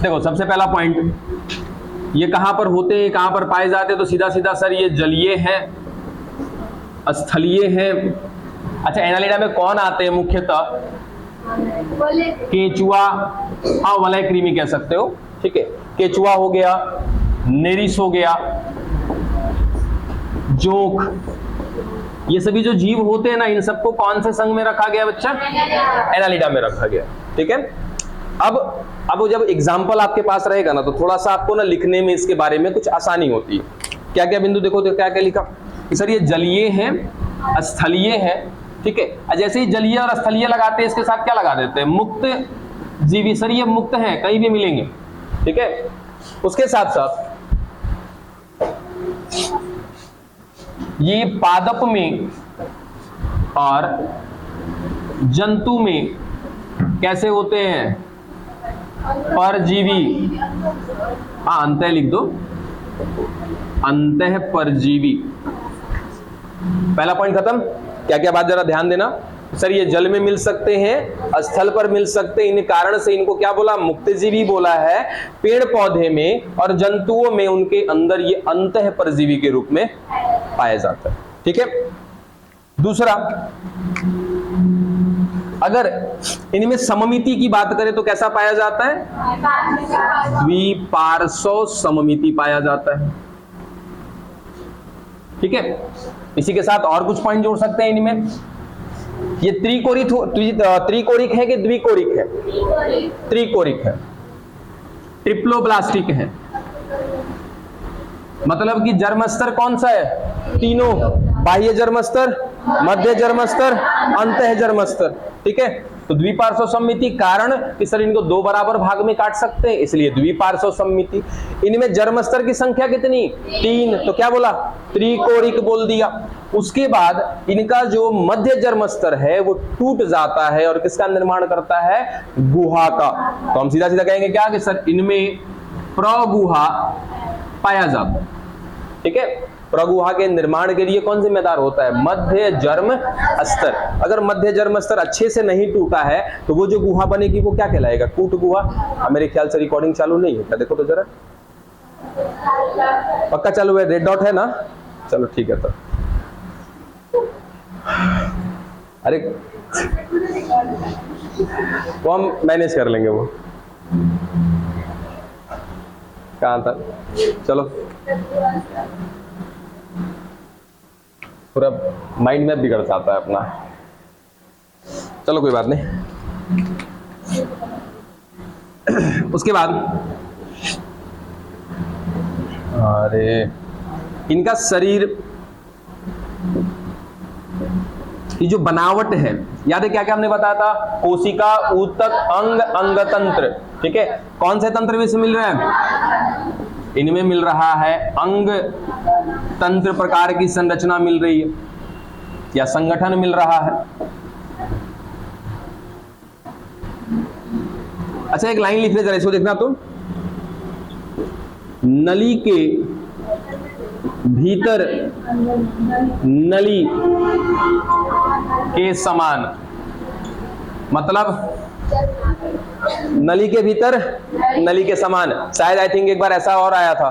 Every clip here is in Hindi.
देखो सबसे पहला पॉइंट, ये कहां पर होते हैं, कहां पर पाए जाते हैं, तो सीधा सीधा सर ये जलीय है, स्थलीय है। अच्छा एनालिडा में कौन आते हैं मुख्यतः, केचुआ, हाँ वलय कृमि कह सकते हो, ठीक है, केचुआ हो गया, नेरिस हो गया, जोंक, ये सभी जो जीव होते हैं ना, इन सबको कौन से संघ में रखा गया बच्चा, एनालिडा में रखा गया, ठीक है। अब जब एग्जाम्पल आपके पास रहेगा ना, तो थोड़ा सा आपको ना लिखने में इसके बारे में कुछ आसानी होती है। क्या क्या बिंदु देखो, तो क्या क्या लिखा सर, ये जलीय है, स्थलीय है, ठीक है। जैसे ही जलीय और स्थलीय लगाते हैं, इसके साथ क्या लगा देते हैं, मुक्त जीवी, सर ये मुक्त है, कहीं भी मिलेंगे, ठीक है। उसके साथ साथ ये पादप में और जंतु में कैसे होते हैं, परजीवी, हाँ अंतः लिख दो, अंतः परजीवी। पहला पॉइंट खत्म। क्या क्या बात जरा ध्यान देना, सर ये जल में मिल सकते हैं, स्थल पर मिल सकते हैं, इन कारण से इनको क्या बोला, मुक्तजीवी बोला है। पेड़ पौधे में और जंतुओं में उनके अंदर ये अंतः परजीवी के रूप में पाया जाता है, ठीक है। दूसरा, अगर इनमें सममिति की बात करें तो कैसा पाया जाता है, द्विपार्श्व सममिति पाया जाता है, ठीक है। इसी के साथ और कुछ पॉइंट जोड़ सकते हैं इनमें, ये त्रिकोरिक है कि द्विकोरिक है, त्रिकोरिक है, ट्रिप्लोब्लास्टिक है, मतलब कि जर्म स्तर कौन सा है, तीनों, बाह्य जर्म स्तर, मध्य जर्म स्तर, अंतः जर्म स्तर, ठीक है। तो द्विपार्श्व सममिति, कारण कि सर इनको दो बराबर भाग में काट सकते हैं, इसलिए द्विपार्श्व सममिति। इनमें जर्म स्तर की संख्या कितनी, 3, तो क्या बोला, त्रिकोरिक बोल दिया। उसके बाद इनका जो मध्य जर्म स्तर है वो टूट जाता है और किसका निर्माण करता है, गुहा का। तो हम सीधा सीधा कहेंगे क्या कि सर इनमें प्रगुहा पाया जाता है, ठीक है। प्रगुहा के निर्माण के लिए कौन जिम्मेदार होता है, मध्य जर्म स्तर। अगर मध्य जर्म स्तर अच्छे से नहीं टूटा है तो वो जो गुहा बनेगी वो क्या कहलाएगा, कूट गुहा। मेरे ख्याल से रिकॉर्डिंग चालू नहीं है क्या, देखो तो जरा, पक्का चालू है, रेड डॉट है ना, चलो ठीक है। तो अरे वो हम मैनेज कर लेंगे, वो कहाँ था, चलो पूरा माइंड मैप बिगड़ जाता है अपना, चलो कोई बात नहीं। उसके बाद अरे इनका शरीर, ये जो बनावट है, याद है क्या क्या हमने बताया था, कोशिका, ऊतक, अंग, अंगतंत्र, ठीक है। कौन से तंत्र में से मिल रहे हैं, इनमें मिल रहा है अंग तंत्र प्रकार की संरचना मिल रही है या संगठन मिल रहा है। अच्छा एक लाइन लिख ले जरा, इसको देखना तुम, नली के भीतर नली के समान, मतलब नली के भीतर नली के समान। शायद आई थिंक एक बार ऐसा और आया था,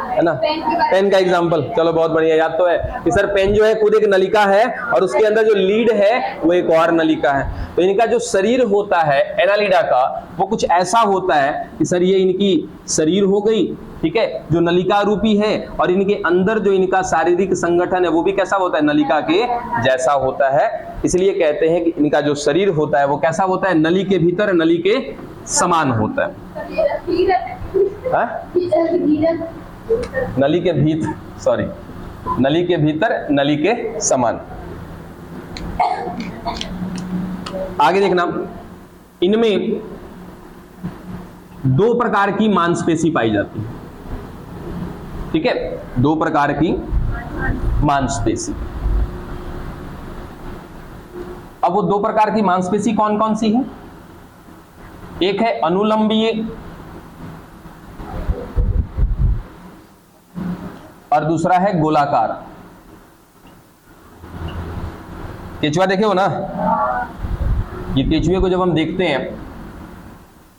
है ना, पेन का एग्जांपल। चलो बहुत बढ़िया, याद तो है कि सर पेन जो है खुद एक नलिका है और उसके अंदर जो लीड है वो एक और नलिका है। तो इनका जो शरीर होता है एनालिडा का, वो कुछ ऐसा होता है कि सर ये इनकी शरीर हो गई, ठीक है, जो नलिका रूपी है, और इनके अंदर जो इनका शारीरिक संगठन है वो भी कैसा होता है, नलिका के जैसा होता है। इसलिए कहते हैं कि इनका जो शरीर होता है वो कैसा होता है, नली के भीतर नली के समान होता है। नली के भीतर, सॉरी, नली के भीतर नली के समान। आगे देखना, इनमें दो प्रकार की मांसपेशी पाई जाती है, ठीक है, दो प्रकार की मांसपेशी। अब वो दो प्रकार की मांसपेशी कौन कौन सी है, एक है अनुलंबीय और दूसरा है गोलाकार। केचुआ देखे हो ना, ये केचुए को जब हम देखते हैं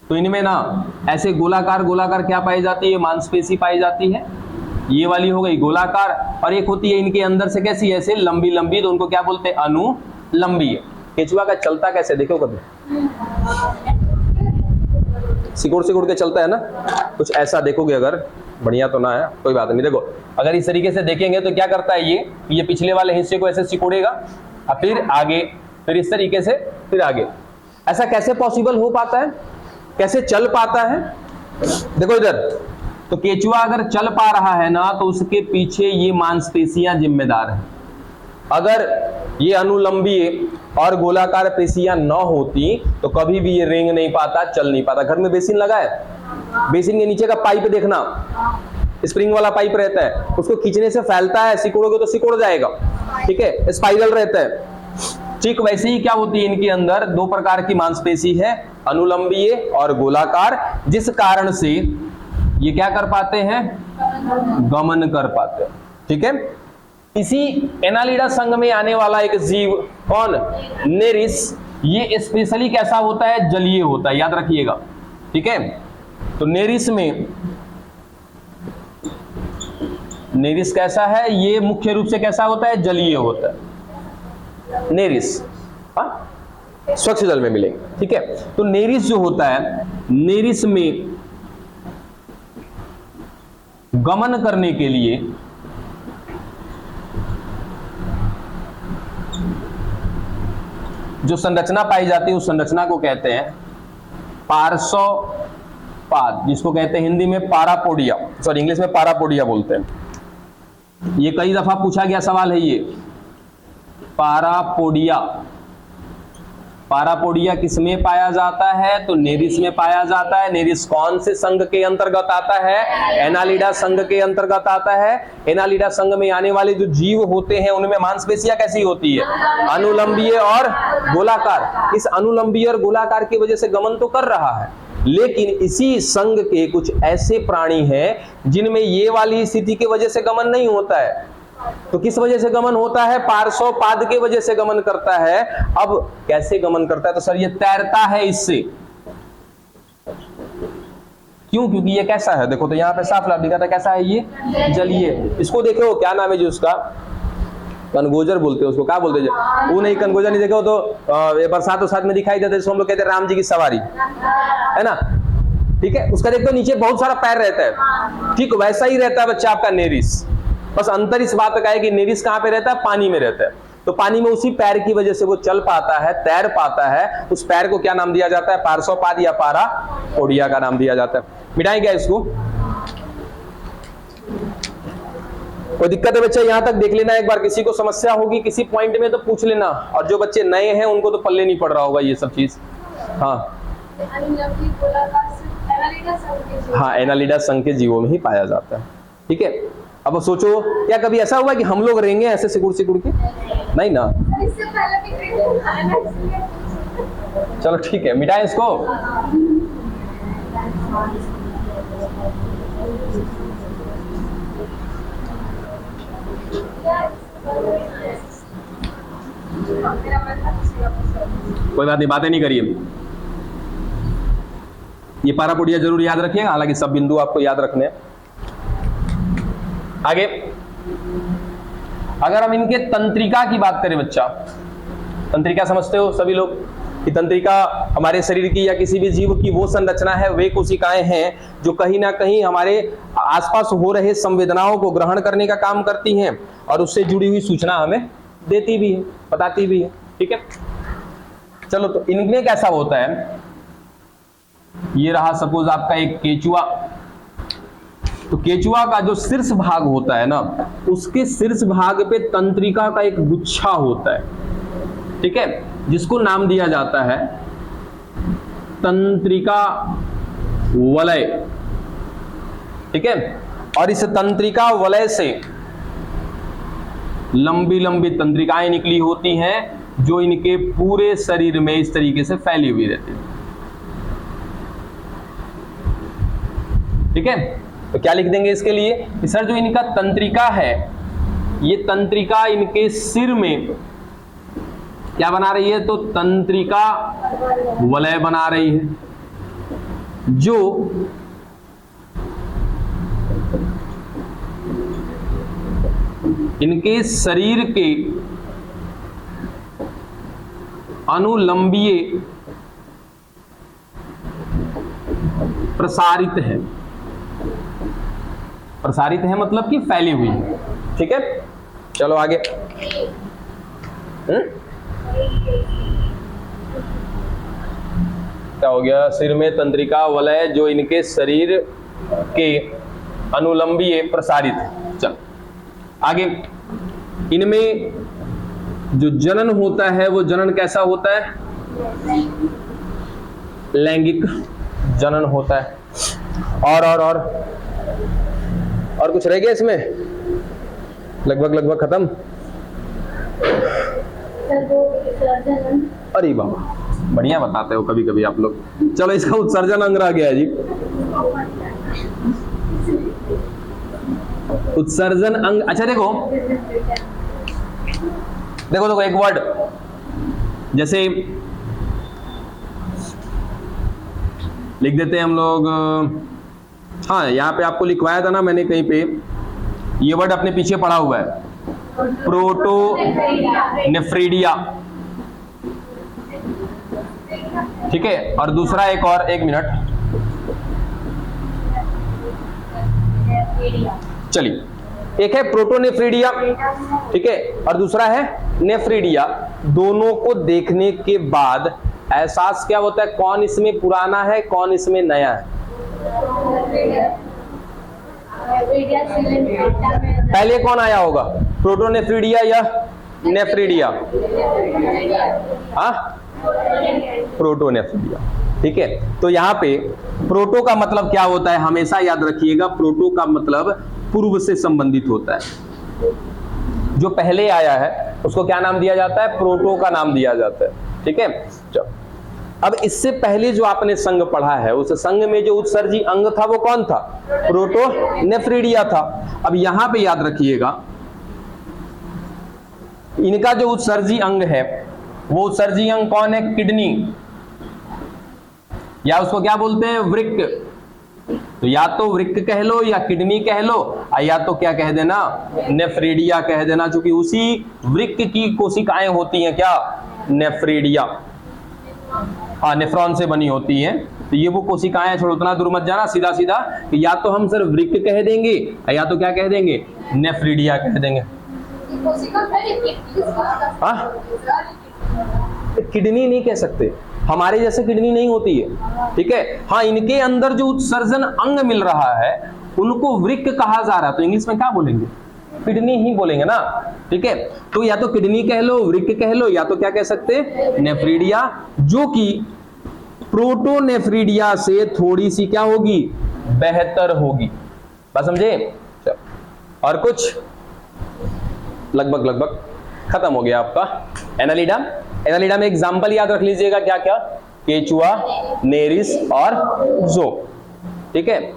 तो इनमें ना ऐसे गोलाकार गोलाकार क्या पाई जाती है, मांसपेशी पाई जाती है। ये वाली हो गई गोलाकार, और एक होती है इनके अंदर से कैसी, ऐसे लंबी लंबी, तो उनको क्या बोलते हैं, अनुलंबी। केचुआ का चलता कैसे देखो कभी, सिकुड़ सिकुड़ के चलता है ना, कुछ ऐसा देखोगे अगर, बढ़िया तो ना है, कोई बात नहीं। देखो अगर इस तरीके से देखेंगे तो क्या करता है, ये पिछले वाले हिस्से को ऐसे सिकुड़ेगा और फिर आगे, फिर इस तरीके से, फिर आगे। ऐसा कैसे पॉसिबल हो पाता है, कैसे चल पाता है? देखो इधर, तो केचुआ अगर चल पा रहा है ना, तो उसके पीछे ये मांसपेशियां जिम्मेदार हैं। अगर ये अनुलंबी और गोलाकार पेशियां न होती तो कभी भी ये रेंग नहीं पाता, चल नहीं पाता। घर में बेसिन लगा है, बेसिन के नीचे का पाइप देखना, स्प्रिंग वाला पाइप रहता है, उसको खींचने से फैलता है, सिकुड़ोगे तो सिकुड़ जाएगा, ठीक है, स्पाइरल रहता है। ठीक वैसे ही क्या होती है, इनके अंदर दो प्रकार की मांसपेशी है, अनुलंबीय और गोलाकार, जिस कारण से ये क्या कर पाते हैं, गमन कर पाते हैं। ठीक है, इसी एनालिडा संघ में आने वाला एक जीव कौन, नेरिस, ये स्पेशली कैसा होता है, जलीय होता है, याद रखिएगा। ठीक है, तो नेरिस में, नेरिस कैसा है, ये मुख्य रूप से कैसा होता है, जलीय होता है नेरिस, स्वच्छ जल में मिलेंगे। ठीक है, तो नेरिस जो होता है, नेरिस में गमन करने के लिए जो संरचना पाई जाती है उस संरचना को कहते हैं पार्श्वपाद, जिसको कहते हैं हिंदी में पारापोडिया, सॉरी इंग्लिश में पारापोडिया बोलते हैं। ये कई दफा पूछा गया सवाल है, ये पारापोडिया, पारापोडिया किसमें पाया जाता है, तो नेरिस में पाया जाता है। नेरिस कौन से संघ के अंतर्गत आता है, एनालिडा संघ के अंतर्गत आता है। एनालिडा संघ में आने वाले जो जीव होते हैं उनमें मांसपेशियां कैसी होती है, अनुलंबीय और गोलाकार। इस अनुलंबीय और गोलाकार की वजह से गमन तो कर रहा है, लेकिन इसी संघ के कुछ ऐसे प्राणी हैं जिनमें ये वाली स्थिति की वजह से गमन नहीं होता है। तो किस वजह से गमन होता है, पार्श्वपाद के वजह से गमन करता है। अब कैसे गमन करता है, तो सर ये तैरता है इससे। क्यों, क्योंकि ये कैसा है, देखो तो यहाँ पे साफ लाभ दिखा था, कैसा है ये, जलीय। इसको देखो क्या नाम है जो उसका, कनगोजर बोलते हैं उसको, क्या बोलते हैं, वो नहीं, कनगोजर नहीं देखो तो बरसात उसात में दिखाई देता है, जिसको हम लोग कहते हैं राम जी की सवारी, है ना। ठीक है, उसका देखो नीचे बहुत सारा पैर रहता है, ठीक वैसा ही रहता है बच्चा आपका नेरिस। बस अंतर इस बात का है कि नेरिस कहां पे रहता है, पानी में रहता है। तो पानी में उसी पैर की वजह से वो चल पाता है, तैर पाता है। उस पैर को क्या नाम दिया जाता है, पार्श्वपाद या पारापोडिया का नाम दिया जाता है। मिटाएं क्या इसको, कोई दिक्कत है बच्चा, यहां तक देख लेना एक बार। किसी को समस्या होगी किसी पॉइंट में तो पूछ लेना, और जो बच्चे नए हैं उनको तो पल्ले नहीं पड़ रहा होगा ये सब चीज। हाँ हाँ, एनालिडा संघ के जीवों में ही पाया जाता है। ठीक है, अब सोचो क्या कभी ऐसा हुआ कि हम लोग रहेंगे ऐसे सिकुड़ सिकुड़ के, नहीं ना। चलो ठीक है, मिटाएं इसको। कोई बात नहीं, बातें नहीं करिए। ये पारापोडिया जरूर याद रखिएगा, हालांकि सब बिंदु आपको याद रखने हैं। आगे अगर हम इनके तंत्रिका की बात करें बच्चा, तंत्रिका समझते हो सभी लोग कि तंत्रिका हमारे शरीर की या किसी भी जीव की वो संरचना है, वे कोशिकाएं हैं जो कहीं ना कहीं हमारे आसपास हो रहे संवेदनाओं को ग्रहण करने का काम करती हैं और उससे जुड़ी हुई सूचना हमें देती भी है, बताती भी है। ठीक है, चलो तो इनमें कैसा होता है, ये रहा सपोज आपका एक केचुआ। तो केचुआ का जो शीर्ष भाग होता है ना, उसके शीर्ष भाग पे तंत्रिका का एक गुच्छा होता है, ठीक है, जिसको नाम दिया जाता है तंत्रिका वलय। ठीक है, और इस तंत्रिका वलय से लंबी लंबी तंत्रिकाएं निकली होती हैं जो इनके पूरे शरीर में इस तरीके से फैली हुई रहती है। ठीक है, तो क्या लिख देंगे इसके लिए कि सर जो इनका तंत्रिका है, ये तंत्रिका इनके सिर में क्या बना रही है, तो तंत्रिका वलय बना रही है। जो इनके शरीर के अनुलंबीय प्रसारित है। प्रसारित है मतलब कि फैली हुई है। ठीक है, चलो आगे। क्या हो गया? सिर में तंत्रिका वलय जो इनके शरीर के अनुलंबीय प्रसारित है। चल आगे। इनमें जो जनन होता है वो जनन कैसा होता है? लैंगिक जनन होता है। और कुछ रह गया इसमें? लगभग खत्म। अरे बाबा, बढ़िया बताते हो कभी कभी आप लोग। चलो इसका उत्सर्जन अंग रह गया जी। उत्सर्जन अंग। अच्छा देखो एक वर्ड जैसे लिख देते हैं हम लोग। हाँ, यहाँ पे आपको लिखवाया था ना मैंने कहीं पे, ये वर्ड अपने पीछे पड़ा हुआ है, प्रोटोनेफ्रीडिया। ठीक है, और दूसरा एक और, एक मिनट, चलिए। एक है प्रोटोनेफ्रीडिया, ठीक है, और दूसरा है नेफ्रीडिया। दोनों को देखने के बाद एहसास क्या होता है? कौन इसमें पुराना है, कौन इसमें नया है? पहले कौन आया होगा, प्रोटोनेफ्रीडिया या नेफ्रीडिया? हाँ, प्रोटोनेफ्रीडिया। ठीक है, तो यहाँ पे प्रोटो का मतलब क्या होता है? हमेशा याद रखिएगा, प्रोटो का मतलब पूर्व से संबंधित होता है। जो पहले आया है उसको क्या नाम दिया जाता है? प्रोटो का नाम दिया जाता है। ठीक है, चलो। अब इससे पहले जो आपने संघ पढ़ा है, उस संघ में जो उत्सर्जी अंग था वो कौन था? प्रोटोनेफ्रीडिया था। अब यहां पे याद रखिएगा, इनका जो उत्सर्जी अंग है वो उत्सर्जी अंग कौन है? किडनी, या उसको क्या बोलते हैं? वृक्क। तो या तो वृक्क कह लो या किडनी कह लो, या तो क्या कह देना? नेफ्रीडिया कह देना, क्योंकि उसी वृक्क की कोशिकाएं होती हैं क्या? नेफ्रीडिया। हाँ, नेफ्रॉन से बनी होती हैं। तो ये वो कोशिकाएं, छोड़ो, उतना दूर मत जाना, सीधा सीधा कि या तो हम सिर्फ वृक्क कह देंगे या तो क्या कह देंगे? नेफ्रीडिया कह देंगे। हाँ, किडनी नहीं कह सकते, हमारे जैसे किडनी नहीं होती है। ठीक है, हाँ, इनके अंदर जो उत्सर्जन अंग मिल रहा है उनको वृक्क कहा जा रहा है, तो इंग्लिश में क्या बोलेंगे? किडनी ही बोलेंगे ना। ठीक है, तो या तो किडनी कह लो, वृक्क कह लो, या तो क्या कह सकते हैं? नेफ्रीडिया, जो कि प्रोटोनेफ्रीडिया से थोड़ी सी क्या होगी? बेहतर होगी। बात समझे? और कुछ? लगभग खत्म हो गया आपका एनालिडा। एनालिडा में एग्जाम्पल याद रख लीजिएगा, क्या क्या? केचुआ, नेरिस और जो। ठीक है,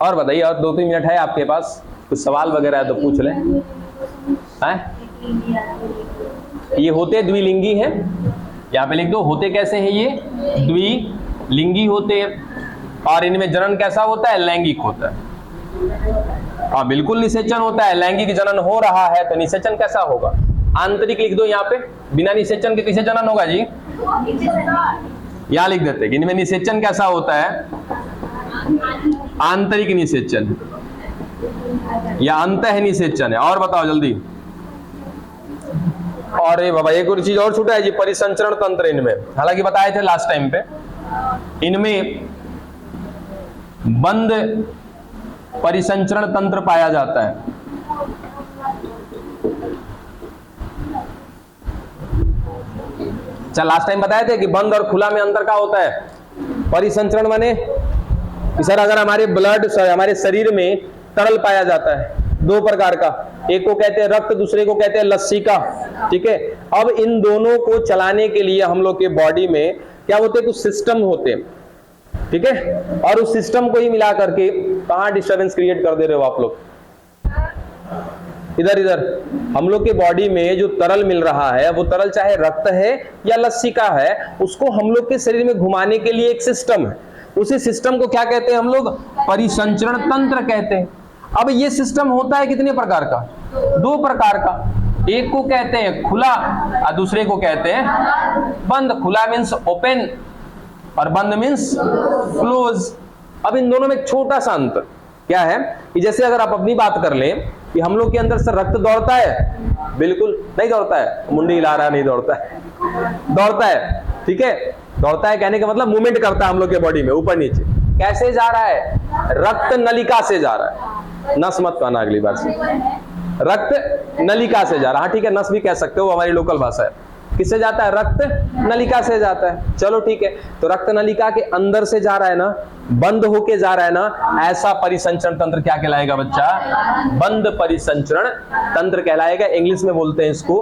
और बताइए, और 2-3 मिनट है आपके पास, कुछ सवाल वगैरह है तो पूछ लें। ये होते द्विलिंगी हैं, यहाँ पे लिख दो। होते कैसे हैं ये? द्विलिंगी होते हैं। और इनमें जनन कैसा होता है? लैंगिक होता है। हाँ, बिल्कुल निषेचन होता है। लैंगिक जनन हो रहा है तो निषेचन कैसा होगा? आंतरिक लिख दो यहाँ पे। बिना निषेचन के कैसे जनन होगा जी? यहाँ लिख देते हैं कि इनमें निषेचन कैसा होता है? आंतरिक निषेचन या अंतः निषेचन है। और बताओ जल्दी। और ये बाबा, एक और चीज और छूटा है जी, परिसंचरण तंत्र इनमें। हालांकि बताए थे लास्ट टाइम पे, इनमें बंद परिसंचरण तंत्र पाया जाता है। अच्छा, लास्ट टाइम बताए थे कि बंद और खुला में अंतर क्या होता है? परिसंचरण माने सर, अगर हमारे हमारे शरीर में तरल पाया जाता है 2 प्रकार का, एक को कहते हैं रक्त, दूसरे को कहते हैं लस्सी का। ठीक है, अब इन दोनों को चलाने के लिए हम लोग के बॉडी में क्या होते हैं? कुछ सिस्टम होते हैं। ठीक है, और उस सिस्टम को ही मिला करके कहां डिस्टर्बेंस क्रिएट कर दे रहे हो आप लोग? इधर हम लोग के बॉडी में जो तरल मिल रहा है, वो तरल चाहे रक्त है या लस्सी का है, उसको हम लोग के शरीर में घुमाने के लिए एक सिस्टम है। उसी सिस्टम को क्या कहते हैं हम लोग? परिसंचरण तंत्र कहते हैं। अब ये सिस्टम होता है कितने प्रकार का? 2 प्रकार का। एक को कहते हैं खुला और दूसरे को कहते हैं बंद। खुला मीन्स ओपन और बंद मीन्स क्लोज। अब इन दोनों में एक छोटा सा अंतर क्या है कि जैसे अगर आप अपनी बात कर लें कि हम लोग के अंदर से रक्त दौड़ता है? बिल्कुल नहीं दौड़ता है। मुंडी हिला रहा, नहीं दौड़ता है। दौड़ता है, ठीक है। दौड़ता है कहने का मतलब मूवमेंट करता है हम लोग के बॉडी में ऊपर नीचे। कैसे जा रहा है? रक्त नलिका से जा रहा है। नस मत कहना अगली बार से, रक्त नलिका से जा रहा है। हाँ ठीक है, नस भी कह सकते हो, हमारी लोकल भाषा है। किससे जाता है? रक्त नलिका से जाता है। चलो ठीक है, तो रक्त नलिका के अंदर से जा रहा है ना, बंद होके जा रहा है ना, ऐसा परिसंचरण तंत्र क्या कहलाएगा बच्चा? बंद परिसंचरण तंत्र कहलाएगा। इंग्लिश में बोलते हैं इसको,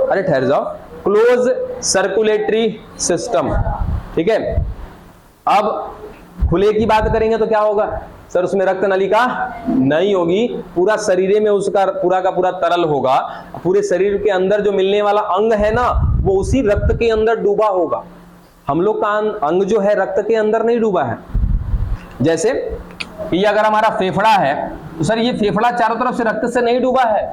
अरे ठहर जाओ, क्लोज सर्कुलेटरी सिस्टम, ठीक है। अब खुले की बात करेंगे तो क्या होगा सर? उसमें रक्त नलिका नहीं होगी, पूरा शरीर में उसका पूरा का पूरा तरल होगा। पूरे शरीर के अंदर जो मिलने वाला अंग है ना, वो उसी रक्त के अंदर डूबा होगा। हम लोग का अंग जो है रक्त के अंदर नहीं डूबा है। जैसे ये अगर हमारा फेफड़ा है तो सर ये फेफड़ा चारों तरफ से रक्त से नहीं डूबा है।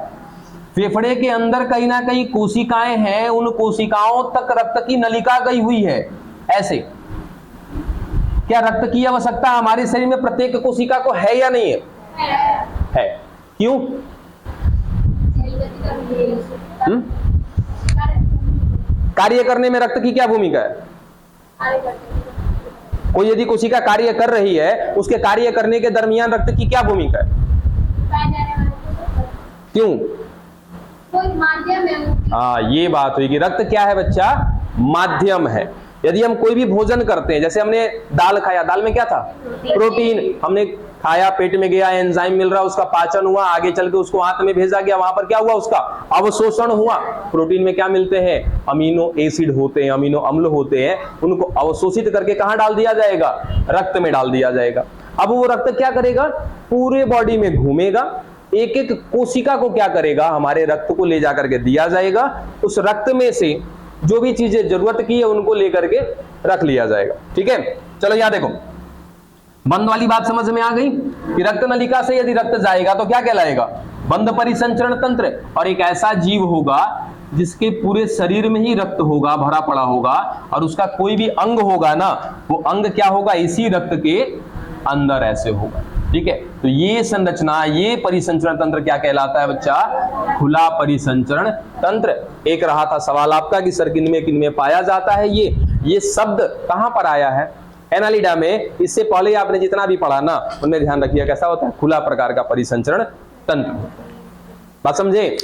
फेफड़े के अंदर कहीं ना कहीं कोशिकाएं हैं, उन कोशिकाओं तक रक्त की नलिका गई हुई है। ऐसे क्या रक्त की आवश्यकता हमारे शरीर में प्रत्येक कोशिका को है या नहीं है? है। क्यों? कार्य करने में रक्त की क्या भूमिका है? कोई यदि कोशिका कार्य कर रही है, उसके कार्य करने के दरमियान रक्त की क्या भूमिका है? क्यों? हाँ, ये बात हुई कि रक्त क्या है बच्चा? माध्यम है। यदि हम कोई भी भोजन करते हैं, जैसे हमने दाल खाया, दाल में क्या था? प्रोटीन। हमने खाया, पेट में गया, एंजाइम मिल रहा, उसका पाचन हुआ, आगे चल के उसको आंत में भेजा गया, वहां पर क्या हुआ? उसका अवशोषण हुआ। प्रोटीन में क्या मिलते हैं? अमीनो एसिड होते हैं, अमीनो अम्ल होते हैं। उनको अवशोषित करके कहां डाल दिया जाएगा? रक्त में डाल दिया जाएगा। अब वो रक्त क्या करेगा? पूरे बॉडी में घूमेगा, एक एक कोशिका को क्या करेगा? हमारे रक्त को ले जाकर के दिया जाएगा। उस रक्त में से जो भी चीजें जरूरत की है उनको लेकर के रख लिया जाएगा, ठीक है। चलो यहां देखो, बंद वाली बात समझ में आ गई कि रक्त नलिका से यदि रक्त जाएगा तो क्या कहलाएगा? बंद परिसंचरण तंत्र। और एक ऐसा जीव होगा जिसके पूरे शरीर में ही रक्त होगा, भरा पड़ा होगा, और उसका कोई भी अंग होगा ना, वो अंग क्या होगा? इसी रक्त के अंदर ऐसे होगा, ठीक है। तो ये संरचना, ये परिसंचरण तंत्र क्या कहलाता है बच्चा? खुला परिसंचरण तंत्र। एक रहा था सवाल आपका कि सर किन में पाया जाता है ये शब्द कहां पर आया है? एनालिडा में। इससे पहले आपने जितना भी पढ़ा ना, उनमें ध्यान रखिए कैसा होता है? खुला प्रकार का परिसंचरण तंत्र। बात समझे?